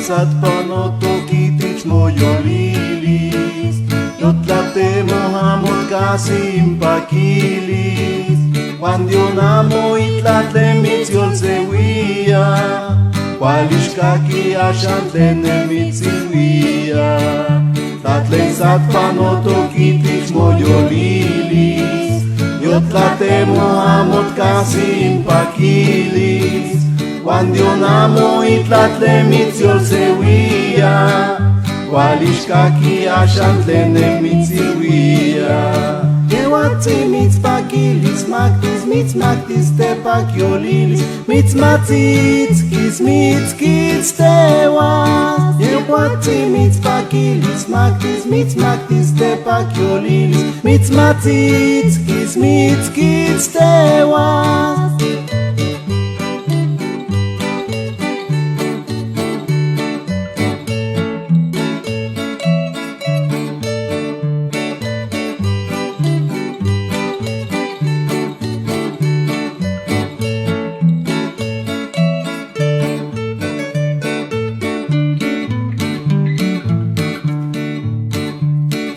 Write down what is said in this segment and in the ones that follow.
Tatlensat panotokitich moyolilis, yotlatemohamot casi impaquilis, cuandionamo itlatlemitziolsewia, cualixcaqui axantlenemitziwia. Tatlensat panotokitich moyolilis, yotlatemohamot casi impaquilis, cuandionamo itlatlemitziolsewia, cualixcaqui axantlenemitziwia. Yehuatzi mitzpaquilis, mactis mitzmactis tepaquiolilis, mitzmatzitzquis mitzquitz tehuas. Yehuatzi mitzpaquilis, mactis mitzmactis tepaquiolilis, mitzmatzitzquis mitzquitz tehuas.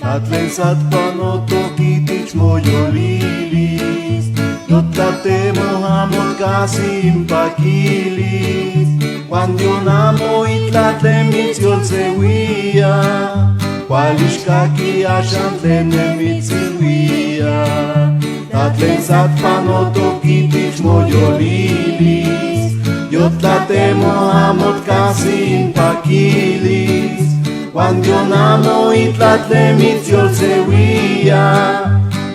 Tatlensat panotokitich moyolilis, yotlatemohamot casi impaquilis, cuandionamo itlatlemitziolsewia, cualixcaqui axantlenemitziwia. Tatlensat panotokitich moyolilis, yotlatemohamot casi impaquilis, cuandionamo itlatlemitziolsewia,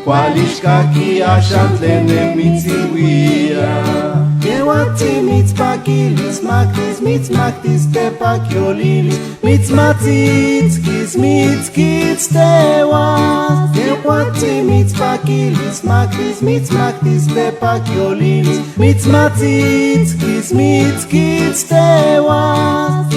cualixcaqui axantlenemitziwia. Yehuatzi mitzpaquilis, mactis mitzmactis tepaquiolilis, mitzmatzitzquis mitzquitz tehuas. Yehuatzi mitzpaquilis, mactis mitzmactis tepaquiolilis, mitzmatzitzquis mitzquitz tehuas.